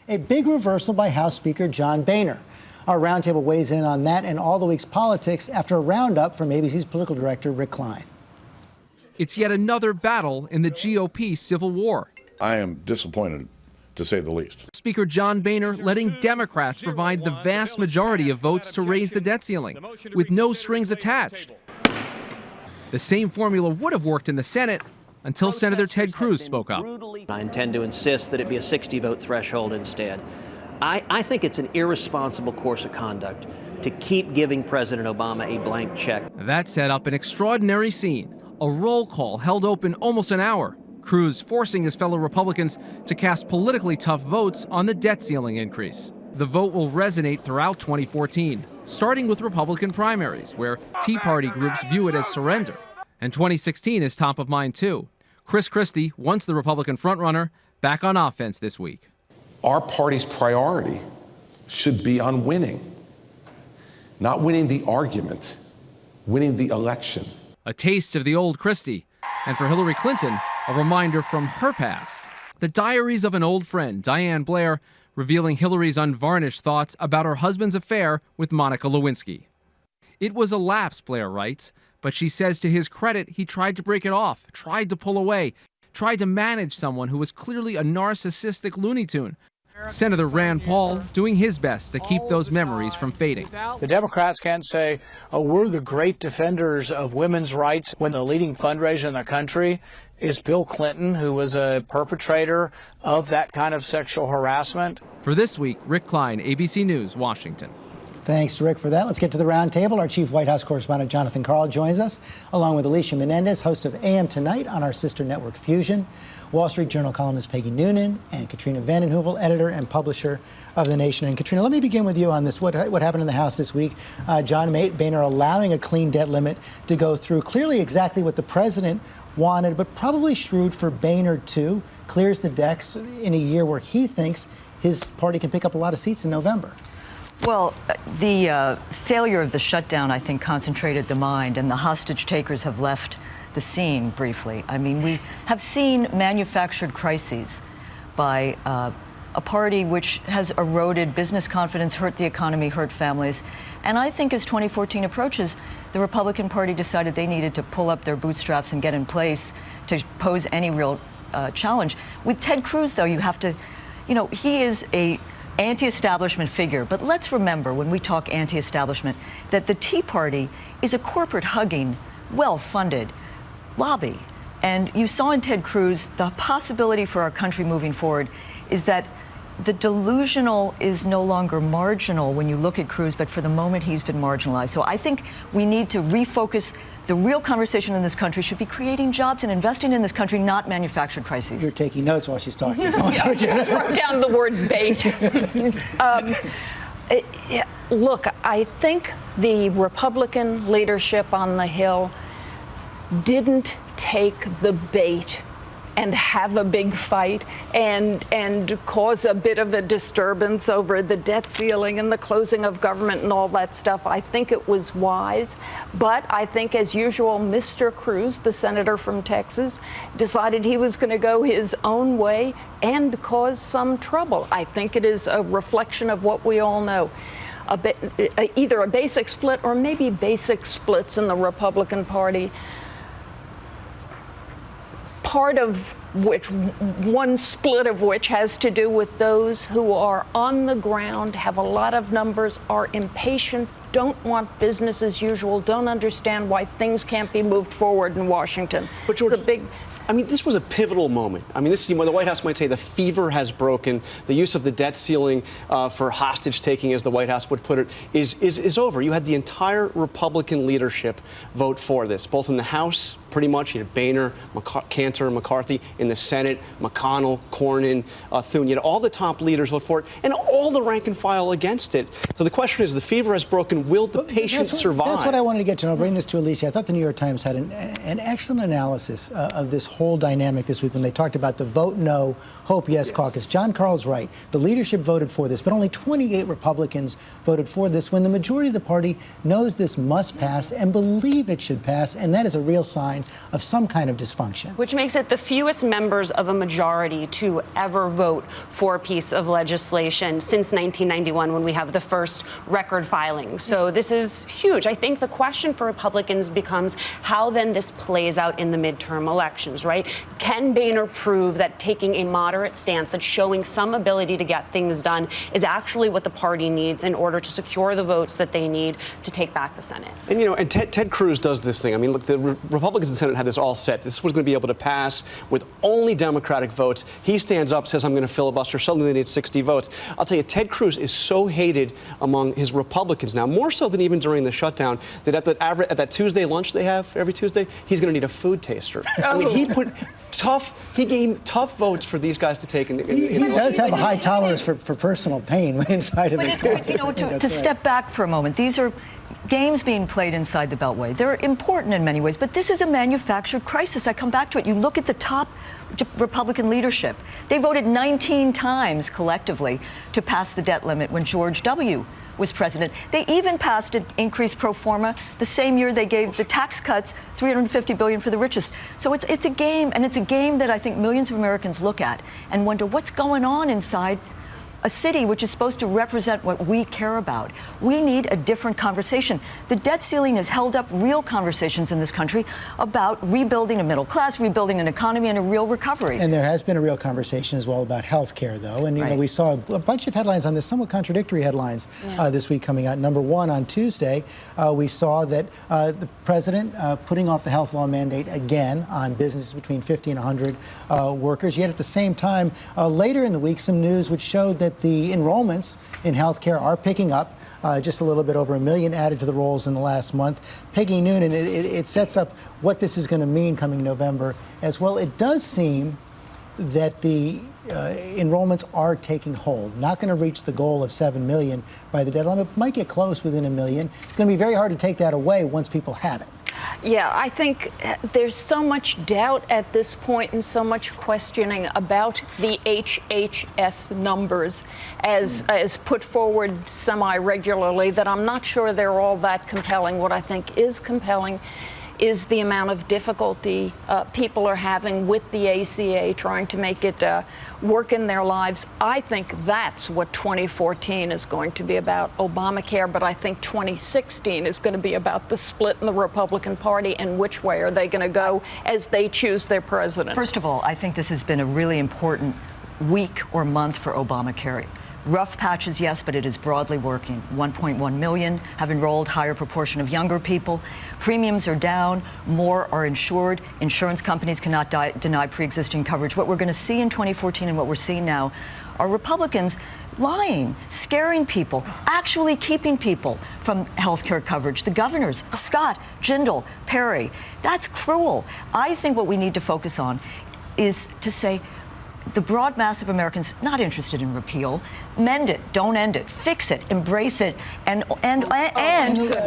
A big reversal by House Speaker John Boehner. Our roundtable weighs in on that and all the week's politics after a roundup from ABC's political director, Rick Klein. It's yet another battle in the GOP civil war. I am disappointed, to say the least. Speaker John Boehner letting Democrats provide the vast majority of votes to raise the debt ceiling, with no strings attached. The same formula would have worked in the Senate until Senator Ted Cruz spoke up. I intend to insist that it be a 60-vote threshold instead. I think it's an irresponsible course of conduct to keep giving President Obama a blank check. That set up an extraordinary scene, a roll call held open almost an hour. Cruz forcing his fellow Republicans to cast politically tough votes on the debt ceiling increase. The vote will resonate throughout 2014, starting with Republican primaries, where Tea Party groups view it as surrender. And 2016 is top of mind, too. Chris Christie, once the Republican frontrunner, back on offense this week. Our party's priority should be on winning, not winning the argument, winning the election. A taste of the old Christie, and for Hillary Clinton, a reminder from her past. The diaries of an old friend, Diane Blair, revealing Hillary's unvarnished thoughts about her husband's affair with Monica Lewinsky. It was a lapse, Blair writes, but she says to his credit, he tried to break it off, tried to pull away, tried to manage someone who was clearly a narcissistic Looney Tune. Senator Rand Paul doing his best to keep those memories from fading. The Democrats can't say, oh, we're the great defenders of women's rights when the leading fundraiser in the country is Bill Clinton, who was a perpetrator of that kind of sexual harassment. For this week, Rick Klein, ABC News, Washington. Thanks to Rick for that. Let's get to the roundtable. Our chief White House correspondent, Jonathan Karl, joins us, along with Alicia Menendez, host of AM Tonight on our sister network Fusion, Wall Street Journal columnist Peggy Noonan, and Katrina vanden Heuvel, editor and publisher of The Nation. And Katrina, let me begin with you on this. What happened in the House this week? John Boehner allowing a clean debt limit to go through, clearly exactly what the president wanted, but probably shrewd for Boehner too, clears the decks in a year where he thinks his party can pick up a lot of seats in November. Well, the failure of the shutdown, I think, concentrated the mind, and the hostage takers have left the scene briefly. I mean, we have seen manufactured crises by a party which has eroded business confidence, hurt the economy, hurt families. And I think as 2014 approaches, the Republican Party decided they needed to pull up their bootstraps and get in place to pose any real challenge. With Ted Cruz, though, you have to, he is a anti-establishment figure. But let's remember, when we talk anti-establishment, that the Tea Party is a corporate-hugging, well-funded lobby. And you saw in Ted Cruz, the possibility for our country moving forward is that the delusional is no longer marginal when you look at Cruz, but for the moment he's been marginalized. So I think we need to refocus. The real conversation in this country should be creating jobs and investing in this country, not manufactured crises. You're taking notes while she's talking. I just wrote down the word bait. Look, I think the Republican leadership on the Hill didn't take the bait and have a big fight and cause a bit of a disturbance over the debt ceiling and the closing of government and all that stuff. I think it was wise. But I think, as usual, Mr. Cruz, the senator from Texas, decided he was going to go his own way and cause some trouble. I think it is a reflection of what we all know. Either a basic split or maybe basic splits in the Republican Party. Part of which, one split of which has to do with those who are on the ground, have a lot of numbers, are impatient, don't want business as usual, don't understand why things can't be moved forward in Washington. But George, this was a pivotal moment. This is when the White House might say the fever has broken. The use of the debt ceiling for hostage taking, as the White House would put it, is over. You had the entire Republican leadership vote for this, both in the House, pretty much. You had Boehner, Cantor, McCarthy. In the Senate, McConnell, Cornyn, Thune. You had all the top leaders vote for it. And all the rank and file against it. So the question is, the fever has broken. Will the patient survive? That's what I wanted to get to. And I'll bring this to Alicia. I thought the New York Times had an excellent analysis of this whole dynamic this week when they talked about the Vote No, Hope Yes caucus. John Karl's right. The leadership voted for this, but only 28 Republicans voted for this when the majority of the party knows this must pass and believe it should pass, and that is a real sign of some kind of dysfunction. Which makes it the fewest members of a majority to ever vote for a piece of legislation since 1991, when we have the first record filing. So this is huge. I think the question for Republicans becomes how then this plays out in the midterm elections, right? Can Boehner prove that taking a moderate stance, that showing some ability to get things done, is actually what the party needs in order to secure the votes that they need to take back the Senate? And, you know, and Ted Cruz does this thing. I mean, look, the Republicans in the Senate had this all set. This was going to be able to pass with only Democratic votes. He stands up, says, I'm going to filibuster. Suddenly they need 60 votes. I'll tell you, Ted Cruz is so hated among his Republicans now, more so than even during the shutdown, that at that Tuesday lunch they have every Tuesday, he's going to need a food taster. I mean, he gave tough votes for these guys to take. He does have a high tolerance for personal pain inside of his caucus. You know, to step back for a moment, these are games being played inside the Beltway. They're important in many ways, but this is a manufactured crisis. I come back to it. You look at the top Republican leadership. They voted 19 times collectively to pass the debt limit when George W. was president. They even passed an increased pro forma the same year they gave the tax cuts, $350 billion for the richest. So it's a game, and it's a game that I think millions of Americans look at and wonder what's going on inside a city which is supposed to represent what we care about. We need a different conversation. The debt ceiling has held up real conversations in this country about rebuilding a middle class, rebuilding an economy, and a real recovery. And there has been a real conversation as well about health care, though. And, you know, we saw a bunch of headlines on this, somewhat contradictory headlines this week coming out. Number one, on Tuesday, we saw that the president putting off the health law mandate again on businesses between 50 and 100 workers. Yet at the same time, later in the week, some news which showed that the enrollments in healthcare are picking up, just a little bit over 1 million added to the rolls in the last month. Peggy Noonan, it sets up what this is going to mean coming November as well. It does seem that the enrollments are taking hold. Not going to reach the goal of 7 million by the deadline. It might get close within 1 million. It's going to be very hard to take that away once people have it. Yeah, I think there's so much doubt at this point and so much questioning about the HHS numbers as put forward semi-regularly that I'm not sure they're all that compelling. What I think is compelling is the amount of difficulty people are having with the ACA, trying to make it work in their lives. I think that's what 2014 is going to be about, Obamacare, but I think 2016 is going to be about the split in the Republican Party and which way are they going to go as they choose their president. First of all, I think this has been a really important week or month for Obamacare. Rough patches, yes, but it is broadly working. 1.1 million have enrolled, higher proportion of younger people. Premiums are down, more are insured. Insurance companies cannot deny pre-existing coverage. What we're going to see in 2014 and what we're seeing now are Republicans lying, scaring people, actually keeping people from health care coverage. The governors, Scott, Jindal, Perry, that's cruel. I think what we need to focus on is to say, the broad mass of Americans not interested in repeal. Mend it, don't end it, fix it, embrace it, and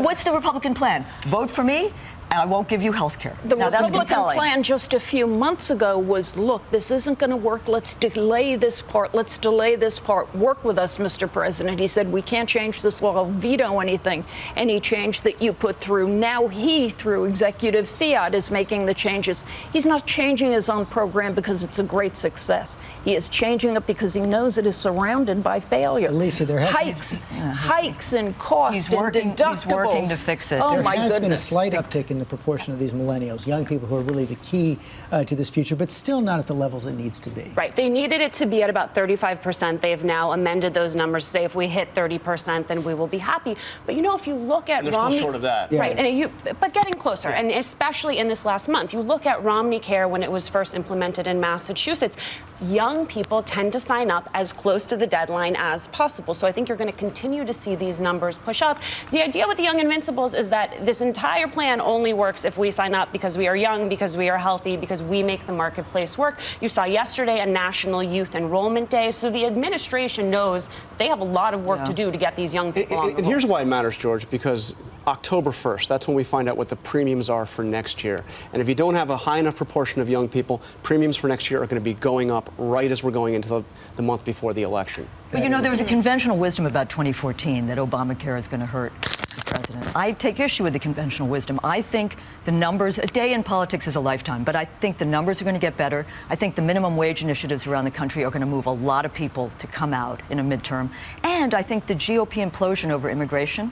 what's the Republican plan? Vote for me, and I won't give you health care. The Republican plan just a few months ago was, look, this isn't going to work. Let's delay this part. Let's delay this part. Work with us, Mr. President. He said, we can't change this law, veto anything, any change that you put through. Now he, through executive fiat, is making the changes. He's not changing his own program because it's a great success. He is changing it because he knows it is surrounded by failure. Lisa, there has hikes in cost and deductibles. He's working to fix it. Oh, my goodness. There has been a slight uptick in the proportion of these millennials, young people who are really the key to this future, but still not at the levels it needs to be. Right. They needed it to be at about 35%. They've now amended those numbers to say if we hit 30%, then we will be happy. But, you know, if you look at Romney... They're still short of that. Yeah. Right. And but getting closer, and especially in this last month. You look at Romney Care when it was first implemented in Massachusetts. Young people tend to sign up as close to the deadline as possible. So I think you're going to continue to see these numbers push up. The idea with the Young Invincibles is that this entire plan only only works if we sign up because we are young, because we are healthy, because we make the marketplace work. You saw yesterday a National Youth Enrollment Day. So the administration knows they have a lot of work to do to get these young people on the And here's why it matters, George, because October 1st, that's when we find out what the premiums are for next year. And if you don't have a high enough proportion of young people, premiums for next year are going to be going up right as we're going into the month before the election. But you know, there was a conventional wisdom about 2014 that Obamacare is going to hurt the president. I take issue with the conventional wisdom. I think the numbers, a day in politics is a lifetime, but I think the numbers are going to get better. I think the minimum wage initiatives around the country are going to move a lot of people to come out in a midterm. And I think the GOP implosion over immigration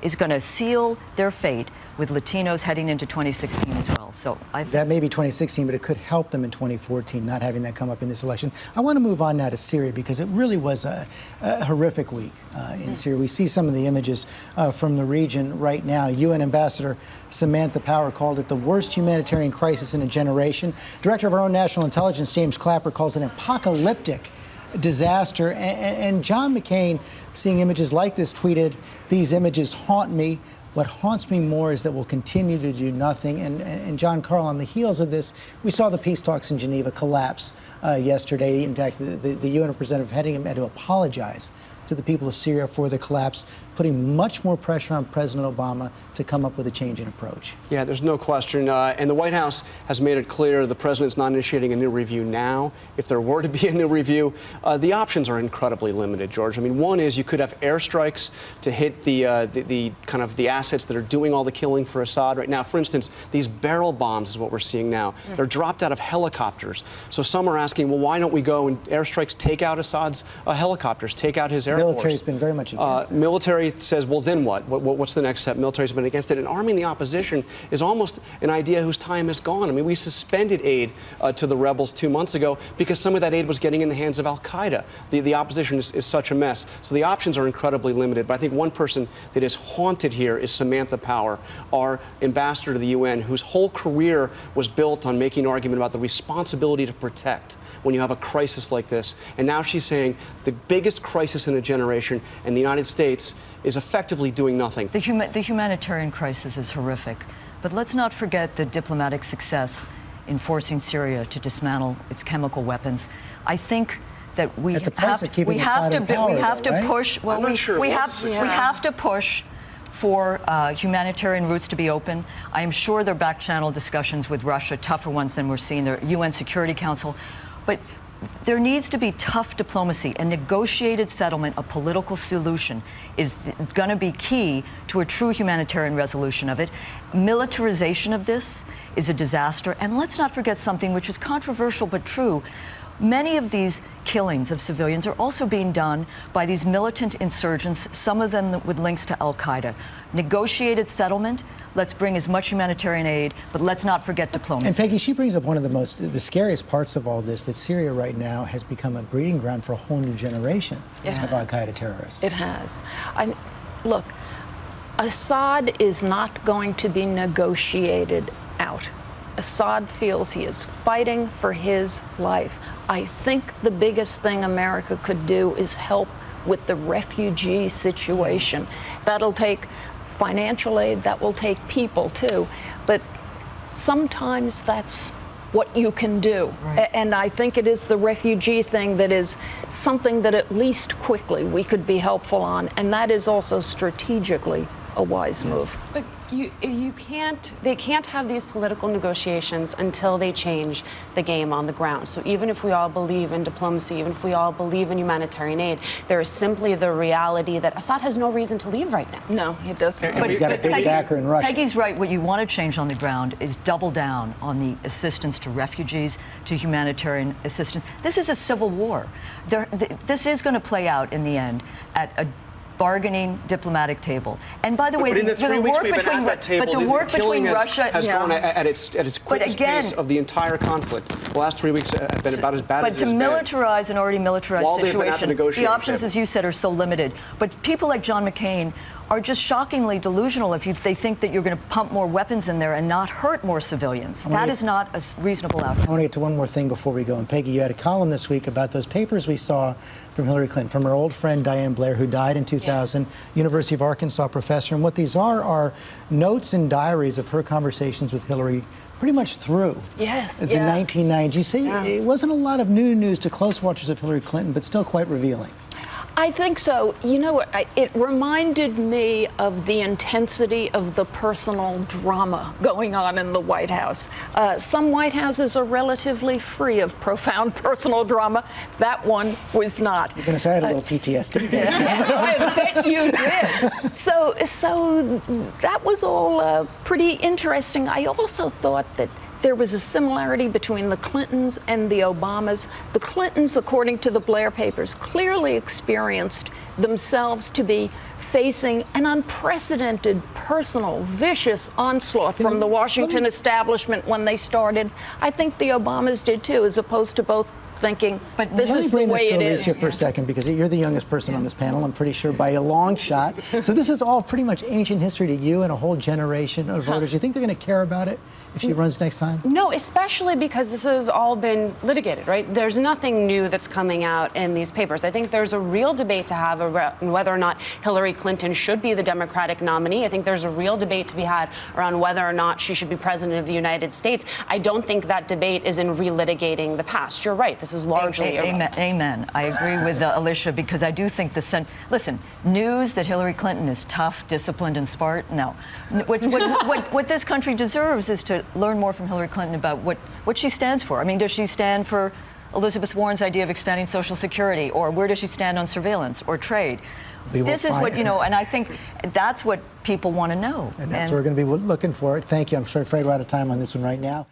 is going to seal their fate with Latinos heading into 2016 as well. So that may be 2016, but it could help them in 2014, not having that come up in this election. I want to move on now to Syria because it really was a horrific week in Syria. We see some of the images from the region right now. UN Ambassador Samantha Power called it the worst humanitarian crisis in a generation. Director of our own national intelligence, James Clapper, calls it an apocalyptic disaster. And John McCain, seeing images like this, tweeted, "These images haunt me. What haunts me more is that we'll continue to do nothing." And John, Karl, on the heels of this, we saw the peace talks in Geneva collapse yesterday. In fact, the UN representative heading him had to apologize to the people of Syria for the collapse, putting much more pressure on President Obama to come up with a change in approach. Yeah, there's no question. And the White House has made it clear the president's not initiating a new review now. If there were to be a new review, the options are incredibly limited, George. I mean, one is you could have airstrikes to hit the kind of the assets that are doing all the killing for Assad right now. For instance, these barrel bombs is what we're seeing now. They're dropped out of helicopters. So some are asking, well, why don't we go and airstrikes take out Assad's helicopters, take out his air force? Military's been very much against it. Military says, well, then what? What's the next step? Military's been against it. And arming the opposition is almost an idea whose time is gone. I mean, we suspended aid to the rebels 2 months ago because some of that aid was getting in the hands of al-Qaeda. The opposition is such a mess. So the options are incredibly limited. But I think one person that is haunted here is Samantha Power, our ambassador to the UN, whose whole career was built on making an argument about the responsibility to protect when you have a crisis like this. And now she's saying the biggest crisis in a generation, and the United States is effectively doing nothing. The humanitarian crisis is horrific, but let's not forget the diplomatic success in forcing Syria to dismantle its chemical weapons. I think that we have to push for humanitarian routes to be open. I am sure there are back-channel discussions with Russia, tougher ones than we're seeing, the UN Security Council. But there needs to be tough diplomacy. A negotiated settlement, a political solution, is going to be key to a true humanitarian resolution of it. Militarization of this is a disaster. And let's not forget something which is controversial but true. Many of these killings of civilians are also being done by these militant insurgents, some of them with links to al-Qaeda. Negotiated settlement, let's bring as much humanitarian aid, but let's not forget diplomacy. And Peggy, she brings up one of the scariest parts of all this, that Syria right now has become a breeding ground for a whole new generation of al-Qaeda terrorists. It has. Look, Assad is not going to be negotiated out. Assad feels he is fighting for his life. I think the biggest thing America could do is help with the refugee situation. That'll take financial aid, that will take people too, but sometimes that's what you can do. Right. And I think it is the refugee thing that is something that at least quickly we could be helpful on, and that is also strategically a wise move. But they can't have these political negotiations until they change the game on the ground. So even if we all believe in diplomacy, even if we all believe in humanitarian aid, there is simply the reality that Assad has no reason to leave right now. No, he doesn't. But he's got a big backer in Russia. Peggy's right. What you want to change on the ground is double down on the assistance to refugees, to humanitarian assistance. This is a civil war. This is going to play out in the end at a bargaining diplomatic table. And by the way, but in the 3 weeks we've been at that table, the work between Russia has gone at its quickest pace of the entire conflict. The last 3 weeks have been about as bad as But to militarize an already militarized While they've been at the situation, negotiating the options, table. as you said, are so limited. But people like John McCain are just shockingly delusional if they think that you're going to pump more weapons in there and not hurt more civilians. That is not a reasonable outcome. I want to get to one more thing before we go. And Peggy, you had a column this week about those papers we saw from Hillary Clinton, from her old friend Diane Blair, who died in 2000, University of Arkansas professor. And what these are notes and diaries of her conversations with Hillary pretty much through the 1990s. You say it wasn't a lot of new news to close watchers of Hillary Clinton, but still quite revealing. I think so. You know, it reminded me of the intensity of the personal drama going on in the White House. Some White Houses are relatively free of profound personal drama. That one was not. I was going to say I had a little PTSD. I bet you did. So that was all pretty interesting. I also thought that there was a similarity between the Clintons and the Obamas. The Clintons, according to the Blair papers, clearly experienced themselves to be facing an unprecedented, personal, vicious onslaught from the Washington establishment when they started. I think the Obamas did too, as opposed to both thinking, but this is the way it is. Let me bring this to Alicia for a second, because you're the youngest person on this panel, I'm pretty sure, by a long shot. So this is all pretty much ancient history to you and a whole generation of voters. You think they're going to care about it if she runs next time? No, especially because this has all been litigated, right? There's nothing new that's coming out in these papers. I think there's a real debate to have around whether or not Hillary Clinton should be the Democratic nominee. I think there's a real debate to be had around whether or not she should be president of the United States. I don't think that debate is in relitigating the past. You're right. This is largely Amen. I agree with Alicia, because I do think listen, news that Hillary Clinton is tough, disciplined, and smart, no. What this country deserves is to learn more from Hillary Clinton about what she stands for. I mean, does she stand for Elizabeth Warren's idea of expanding Social Security, or where does she stand on surveillance or trade? This is what, and I think that's what people want to know. And that's what we're going to be looking for. Thank you. I'm afraid we're out of time on this one right now.